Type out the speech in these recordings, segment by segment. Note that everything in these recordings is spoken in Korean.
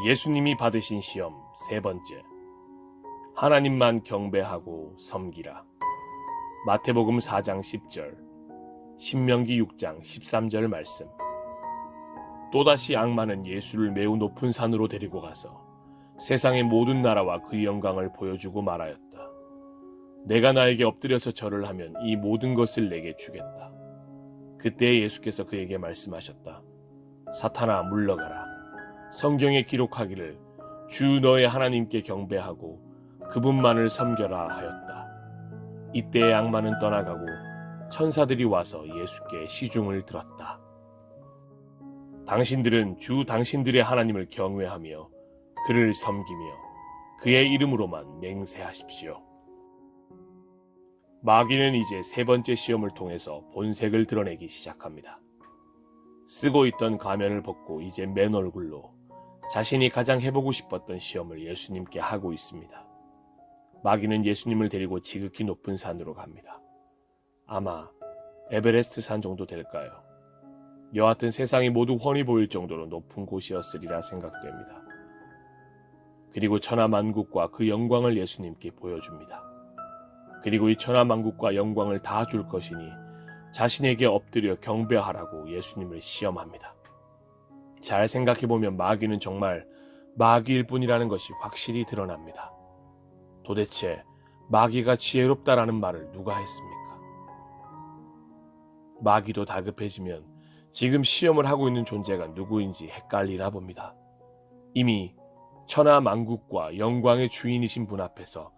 예수님이 받으신 시험 세 번째. 하나님만 경배하고 섬기라. 마태복음 4장 10절, 신명기 6장 13절 말씀. 또다시 악마는 예수를 매우 높은 산으로 데리고 가서 세상의 모든 나라와 그 영광을 보여주고 말하였다. 내가 나에게 엎드려서 절을 하면 이 모든 것을 내게 주겠다. 그때 예수께서 그에게 말씀하셨다. 사탄아, 물러가라. 성경에 기록하기를 주 너의 하나님께 경배하고 그분만을 섬겨라 하였다. 이때 악마는 떠나가고 천사들이 와서 예수께 시중을 들었다. 당신들은 주 당신들의 하나님을 경외하며 그를 섬기며 그의 이름으로만 맹세하십시오. 마귀는 이제 세 번째 시험을 통해서 본색을 드러내기 시작합니다. 쓰고 있던 가면을 벗고 이제 맨 얼굴로 자신이 가장 해보고 싶었던 시험을 예수님께 하고 있습니다. 마귀는 예수님을 데리고 지극히 높은 산으로 갑니다. 아마 에베레스트 산 정도 될까요? 여하튼 세상이 모두 훤히 보일 정도로 높은 곳이었으리라 생각됩니다. 그리고 천하만국과 그 영광을 예수님께 보여줍니다. 그리고 이 천하만국과 영광을 다 줄 것이니 자신에게 엎드려 경배하라고 예수님을 시험합니다. 잘 생각해보면 마귀는 정말 마귀일 뿐이라는 것이 확실히 드러납니다. 도대체 마귀가 지혜롭다라는 말을 누가 했습니까? 마귀도 다급해지면 지금 시험을 하고 있는 존재가 누구인지 헷갈리나 봅니다. 이미 천하만국과 영광의 주인이신 분 앞에서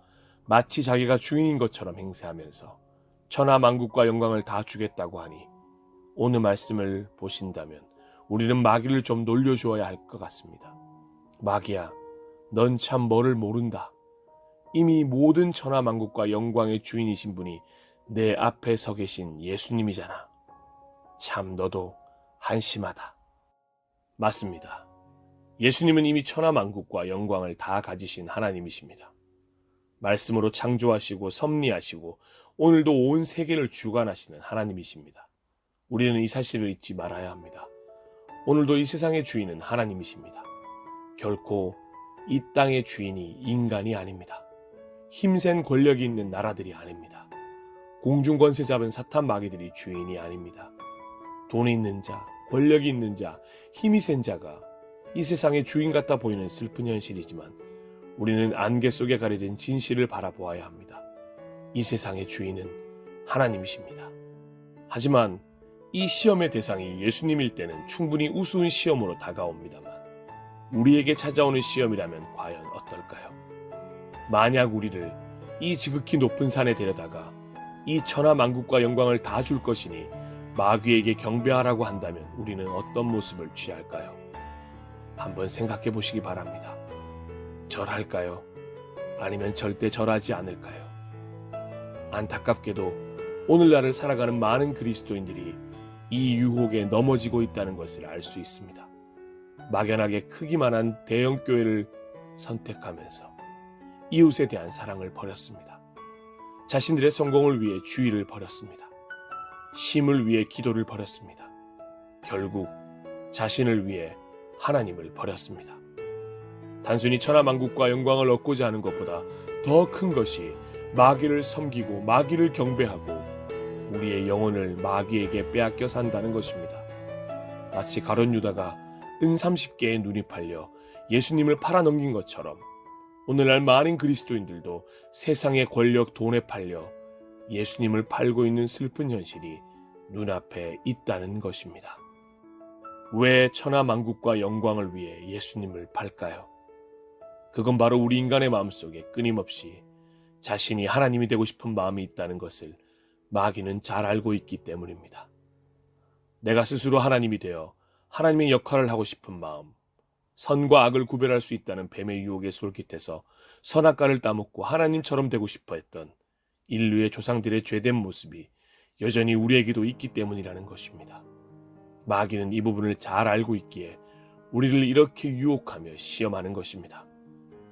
마치 자기가 주인인 것처럼 행세하면서 천하만국과 영광을 다 주겠다고 하니 오늘 말씀을 보신다면 우리는 마귀를 좀 놀려주어야 할 것 같습니다. 마귀야, 넌 참 뭐를 모른다. 이미 모든 천하만국과 영광의 주인이신 분이 내 앞에 서 계신 예수님이잖아. 참 너도 한심하다. 맞습니다. 예수님은 이미 천하만국과 영광을 다 가지신 하나님이십니다. 말씀으로 창조하시고 섭리하시고 오늘도 온 세계를 주관하시는 하나님이십니다. 우리는 이 사실을 잊지 말아야 합니다. 오늘도 이 세상의 주인은 하나님이십니다. 결코 이 땅의 주인이 인간이 아닙니다. 힘센 권력이 있는 나라들이 아닙니다. 공중권세 잡은 사탄 마귀들이 주인이 아닙니다. 돈이 있는 자, 권력이 있는 자, 힘이 센 자가 이 세상의 주인 같아 보이는 슬픈 현실이지만 우리는 안개 속에 가려진 진실을 바라보아야 합니다. 이 세상의 주인은 하나님이십니다. 하지만 이 시험의 대상이 예수님일 때는 충분히 우스운 시험으로 다가옵니다만 우리에게 찾아오는 시험이라면 과연 어떨까요? 만약 우리를 이 지극히 높은 산에 데려다가 이 천하만국과 영광을 다 줄 것이니 마귀에게 경배하라고 한다면 우리는 어떤 모습을 취할까요? 한번 생각해 보시기 바랍니다. 절할까요? 아니면 절대 절하지 않을까요? 안타깝게도 오늘날을 살아가는 많은 그리스도인들이 이 유혹에 넘어지고 있다는 것을 알 수 있습니다. 막연하게 크기만한 대형 교회를 선택하면서 이웃에 대한 사랑을 버렸습니다. 자신들의 성공을 위해 주의를 버렸습니다. 쉼을 위해 기도를 버렸습니다. 결국 자신을 위해 하나님을 버렸습니다. 단순히 천하만국과 영광을 얻고자 하는 것보다 더 큰 것이 마귀를 섬기고 마귀를 경배하고 우리의 영혼을 마귀에게 빼앗겨 산다는 것입니다. 마치 가룟 유다가 은 30개의 눈이 팔려 예수님을 팔아넘긴 것처럼 오늘날 많은 그리스도인들도 세상의 권력, 돈에 팔려 예수님을 팔고 있는 슬픈 현실이 눈앞에 있다는 것입니다. 왜 천하만국과 영광을 위해 예수님을 팔까요? 그건 바로 우리 인간의 마음속에 끊임없이 자신이 하나님이 되고 싶은 마음이 있다는 것을 마귀는 잘 알고 있기 때문입니다. 내가 스스로 하나님이 되어 하나님의 역할을 하고 싶은 마음, 선과 악을 구별할 수 있다는 뱀의 유혹에 솔깃해서 선악과를 따먹고 하나님처럼 되고 싶어 했던 인류의 조상들의 죄된 모습이 여전히 우리에게도 있기 때문이라는 것입니다. 마귀는 이 부분을 잘 알고 있기에 우리를 이렇게 유혹하며 시험하는 것입니다.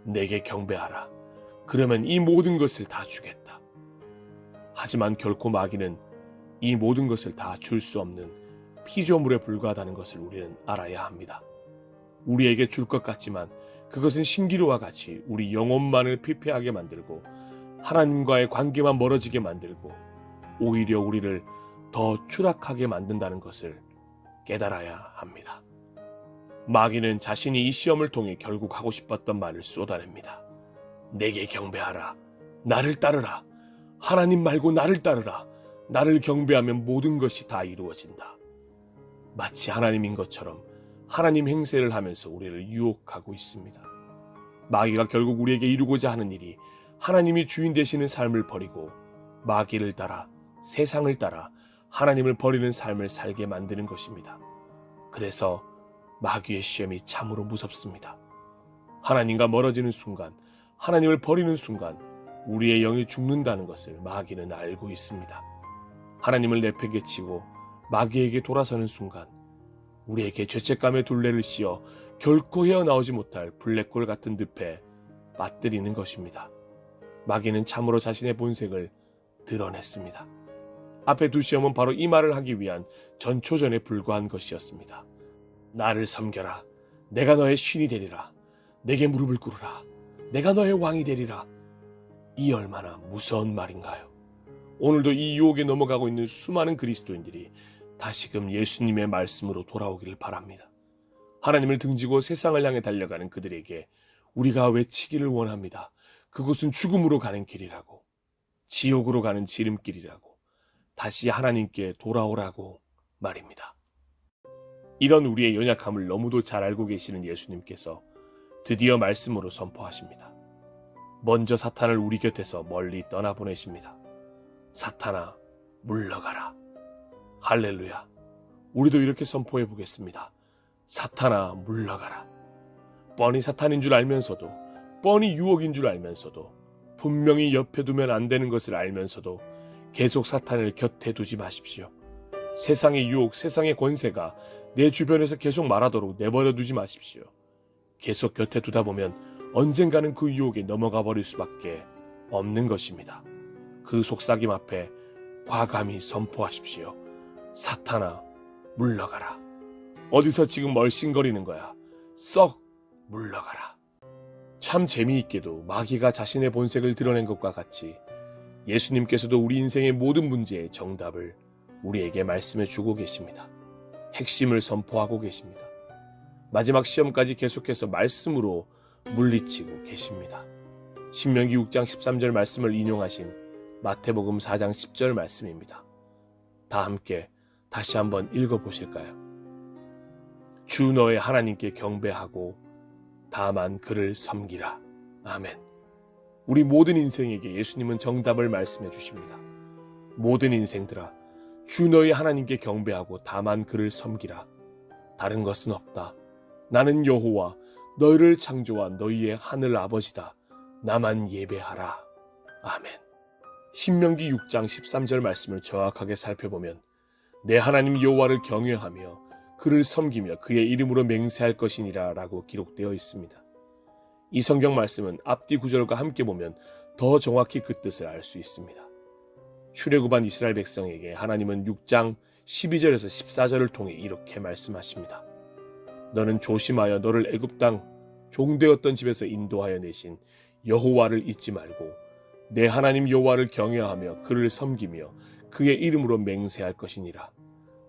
내게 경배하라. 그러면 이 모든 것을 다 주겠다. 하지만 결코 마귀는 이 모든 것을 다 줄 수 없는 피조물에 불과하다는 것을 우리는 알아야 합니다. 우리에게 줄 것 같지만 그것은 신기루와 같이 우리 영혼만을 피폐하게 만들고 하나님과의 관계만 멀어지게 만들고 오히려 우리를 더 추락하게 만든다는 것을 깨달아야 합니다. 마귀는 자신이 이 시험을 통해 결국 하고 싶었던 말을 쏟아냅니다. 내게 경배하라. 나를 따르라. 하나님 말고 나를 따르라. 나를 경배하면 모든 것이 다 이루어진다. 마치 하나님인 것처럼 하나님 행세를 하면서 우리를 유혹하고 있습니다. 마귀가 결국 우리에게 이루고자 하는 일이 하나님이 주인 되시는 삶을 버리고 마귀를 따라 세상을 따라 하나님을 버리는 삶을 살게 만드는 것입니다. 그래서 마귀의 시험이 참으로 무섭습니다. 하나님과 멀어지는 순간, 하나님을 버리는 순간 우리의 영이 죽는다는 것을 마귀는 알고 있습니다. 하나님을 내팽개치고 마귀에게 돌아서는 순간 우리에게 죄책감의 둘레를 씌워 결코 헤어나오지 못할 블랙홀 같은 늪에 빠뜨리는 것입니다. 마귀는 참으로 자신의 본색을 드러냈습니다. 앞에 두 시험은 바로 이 말을 하기 위한 전초전에 불과한 것이었습니다. 나를 섬겨라. 내가 너의 신이 되리라. 내게 무릎을 꿇으라. 내가 너의 왕이 되리라. 이 얼마나 무서운 말인가요? 오늘도 이 유혹에 넘어가고 있는 수많은 그리스도인들이 다시금 예수님의 말씀으로 돌아오기를 바랍니다. 하나님을 등지고 세상을 향해 달려가는 그들에게 우리가 외치기를 원합니다. 그곳은 죽음으로 가는 길이라고, 지옥으로 가는 지름길이라고, 다시 하나님께 돌아오라고 말입니다. 이런 우리의 연약함을 너무도 잘 알고 계시는 예수님께서 드디어 말씀으로 선포하십니다. 먼저 사탄을 우리 곁에서 멀리 떠나보내십니다. 사탄아, 물러가라. 할렐루야. 우리도 이렇게 선포해 보겠습니다. 사탄아, 물러가라. 뻔히 사탄인 줄 알면서도, 뻔히 유혹인 줄 알면서도, 분명히 옆에 두면 안 되는 것을 알면서도 계속 사탄을 곁에 두지 마십시오. 세상의 유혹, 세상의 권세가 내 주변에서 계속 말하도록 내버려 두지 마십시오. 계속 곁에 두다 보면 언젠가는 그 유혹에 넘어가 버릴 수밖에 없는 것입니다. 그 속삭임 앞에 과감히 선포하십시오. 사탄아, 물러가라. 어디서 지금 멀씬거리는 거야? 썩 물러가라. 참 재미있게도 마귀가 자신의 본색을 드러낸 것과 같이 예수님께서도 우리 인생의 모든 문제의 정답을 우리에게 말씀해 주고 계십니다. 핵심을 선포하고 계십니다. 마지막 시험까지 계속해서 말씀으로 물리치고 계십니다. 신명기 6장 13절 말씀을 인용하신 마태복음 4장 10절 말씀입니다. 다 함께 다시 한번 읽어보실까요? 주 너의 하나님께 경배하고 다만 그를 섬기라. 아멘. 우리 모든 인생에게 예수님은 정답을 말씀해 주십니다. 모든 인생들아, 주 너의 하나님께 경배하고 다만 그를 섬기라. 다른 것은 없다. 나는 여호와 너희를 창조한 너희의 하늘 아버지다. 나만 예배하라. 아멘. 신명기 6장 13절 말씀을 정확하게 살펴보면 내 하나님 여호와를 경외하며 그를 섬기며 그의 이름으로 맹세할 것이니라 라고 기록되어 있습니다. 이 성경 말씀은 앞뒤 구절과 함께 보면 더 정확히 그 뜻을 알 수 있습니다. 출애굽한 이스라엘 백성에게 하나님은 6장 12절에서 14절을 통해 이렇게 말씀하십니다. 너는 조심하여 너를 애굽 땅 종되었던 집에서 인도하여 내신 여호와를 잊지 말고 내 하나님 여호와를 경외하며 그를 섬기며 그의 이름으로 맹세할 것이니라.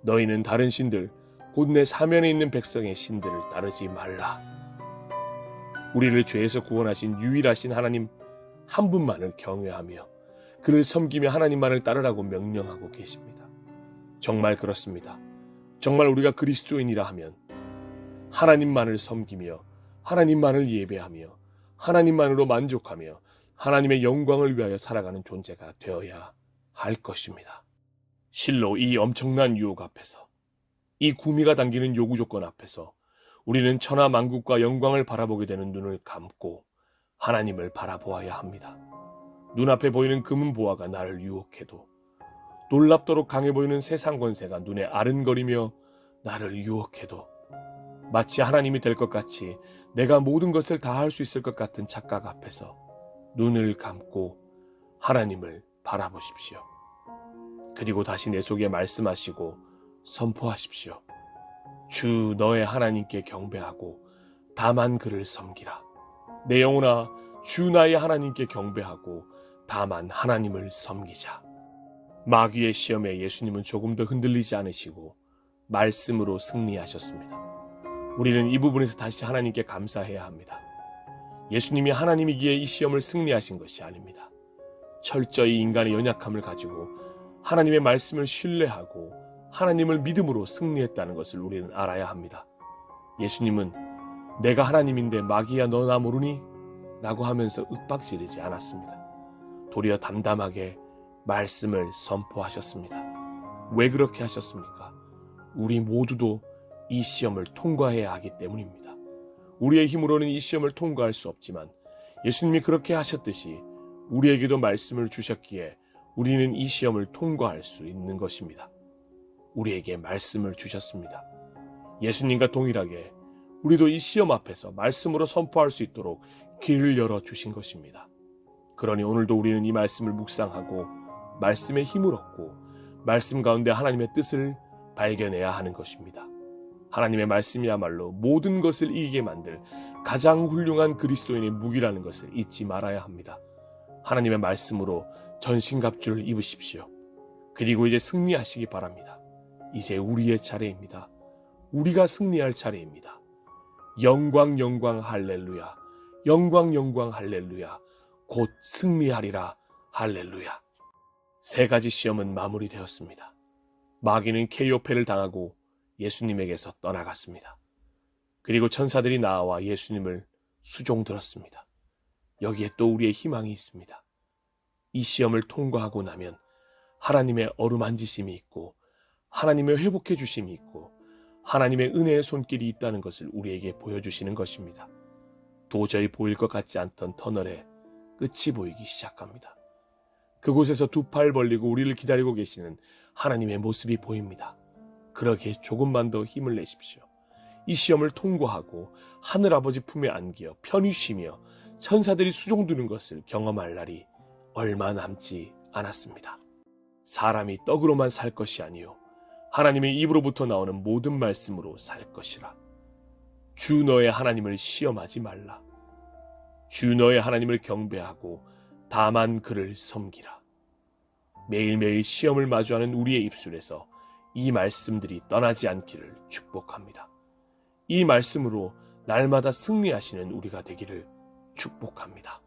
너희는 다른 신들 곧 내 사면에 있는 백성의 신들을 따르지 말라. 우리를 죄에서 구원하신 유일하신 하나님 한 분만을 경외하며 그를 섬기며 하나님만을 따르라고 명령하고 계십니다. 정말 그렇습니다. 정말 우리가 그리스도인이라 하면 하나님만을 섬기며 하나님만을 예배하며 하나님만으로 만족하며 하나님의 영광을 위하여 살아가는 존재가 되어야 할 것입니다. 실로 이 엄청난 유혹 앞에서, 이 구미가 당기는 요구 조건 앞에서 우리는 천하 만국과 영광을 바라보게 되는 눈을 감고 하나님을 바라보아야 합니다. 눈앞에 보이는 금은 보화가 나를 유혹해도, 놀랍도록 강해 보이는 세상 권세가 눈에 아른거리며 나를 유혹해도, 마치 하나님이 될 것 같이 내가 모든 것을 다 할 수 있을 것 같은 착각 앞에서 눈을 감고 하나님을 바라보십시오. 그리고 다시 내 속에 말씀하시고 선포하십시오. 주 너의 하나님께 경배하고 다만 그를 섬기라. 내 영혼아, 주 나의 하나님께 경배하고 다만 하나님을 섬기자. 마귀의 시험에 예수님은 조금 더 흔들리지 않으시고 말씀으로 승리하셨습니다. 우리는 이 부분에서 다시 하나님께 감사해야 합니다. 예수님이 하나님이기에 이 시험을 승리하신 것이 아닙니다. 철저히 인간의 연약함을 가지고 하나님의 말씀을 신뢰하고 하나님을 믿음으로 승리했다는 것을 우리는 알아야 합니다. 예수님은 내가 하나님인데 마귀야 너 나 모르니? 라고 하면서 윽박지르지 않았습니다. 도리어 담담하게 말씀을 선포하셨습니다. 왜 그렇게 하셨습니까? 우리 모두도 이 시험을 통과해야 하기 때문입니다. 우리의 힘으로는 이 시험을 통과할 수 없지만 예수님이 그렇게 하셨듯이 우리에게도 말씀을 주셨기에 우리는 이 시험을 통과할 수 있는 것입니다. 우리에게 말씀을 주셨습니다. 예수님과 동일하게 우리도 이 시험 앞에서 말씀으로 선포할 수 있도록 길을 열어주신 것입니다. 그러니 오늘도 우리는 이 말씀을 묵상하고 말씀의 힘을 얻고 말씀 가운데 하나님의 뜻을 발견해야 하는 것입니다. 하나님의 말씀이야말로 모든 것을 이기게 만들 가장 훌륭한 그리스도인의 무기라는 것을 잊지 말아야 합니다. 하나님의 말씀으로 전신갑주를 입으십시오. 그리고 이제 승리하시기 바랍니다. 이제 우리의 차례입니다. 우리가 승리할 차례입니다. 영광 영광 할렐루야. 영광 영광 할렐루야. 곧 승리하리라 할렐루야. 세 가지 시험은 마무리되었습니다. 마귀는 KO패를 당하고 예수님에게서 떠나갔습니다. 그리고 천사들이 나와 예수님을 수종들었습니다. 여기에 또 우리의 희망이 있습니다. 이 시험을 통과하고 나면 하나님의 어루만지심이 있고 하나님의 회복해 주심이 있고 하나님의 은혜의 손길이 있다는 것을 우리에게 보여주시는 것입니다. 도저히 보일 것 같지 않던 터널에 끝이 보이기 시작합니다. 그곳에서 두 팔 벌리고 우리를 기다리고 계시는 하나님의 모습이 보입니다. 그러기에 조금만 더 힘을 내십시오. 이 시험을 통과하고 하늘아버지 품에 안겨 편히 쉬며 천사들이 수종드는 것을 경험할 날이 얼마 남지 않았습니다. 사람이 떡으로만 살 것이 아니요 하나님의 입으로부터 나오는 모든 말씀으로 살 것이라. 주 너의 하나님을 시험하지 말라. 주 너의 하나님을 경배하고 다만 그를 섬기라. 매일매일 시험을 마주하는 우리의 입술에서 이 말씀들이 떠나지 않기를 축복합니다. 이 말씀으로 날마다 승리하시는 우리가 되기를 축복합니다.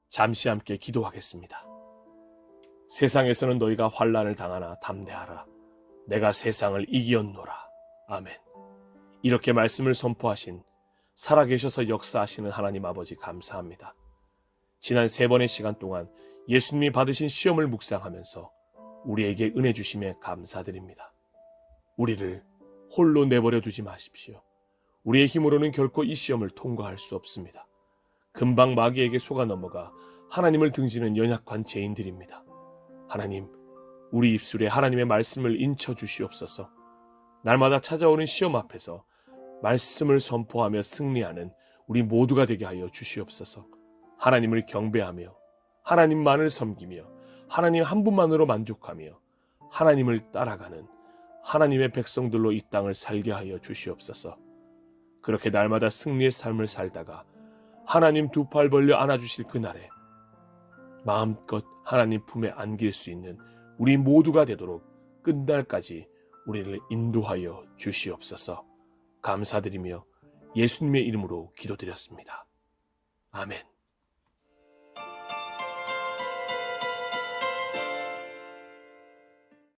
잠시 함께 기도하겠습니다. 세상에서는 너희가 환난을 당하나 담대하라. 내가 세상을 이기었노라. 아멘. 이렇게 말씀을 선포하신 살아계셔서 역사하시는 하나님 아버지 감사합니다. 지난 3번의 시간 동안 예수님이 받으신 시험을 묵상하면서 우리에게 은혜 주심에 감사드립니다. 우리를 홀로 내버려 두지 마십시오. 우리의 힘으로는 결코 이 시험을 통과할 수 없습니다. 금방 마귀에게 속아 넘어가 하나님을 등지는 연약한 죄인들입니다. 하나님, 우리 입술에 하나님의 말씀을 인쳐 주시옵소서. 날마다 찾아오는 시험 앞에서 말씀을 선포하며 승리하는 우리 모두가 되게 하여 주시옵소서. 하나님을 경배하며 하나님만을 섬기며 하나님 한 분만으로 만족하며 하나님을 따라가는 하나님의 백성들로 이 땅을 살게 하여 주시옵소서. 그렇게 날마다 승리의 삶을 살다가 하나님 두 팔 벌려 안아주실 그날에 마음껏 하나님 품에 안길 수 있는 우리 모두가 되도록 끝날까지 우리를 인도하여 주시옵소서. 감사드리며 예수님의 이름으로 기도드렸습니다. 아멘.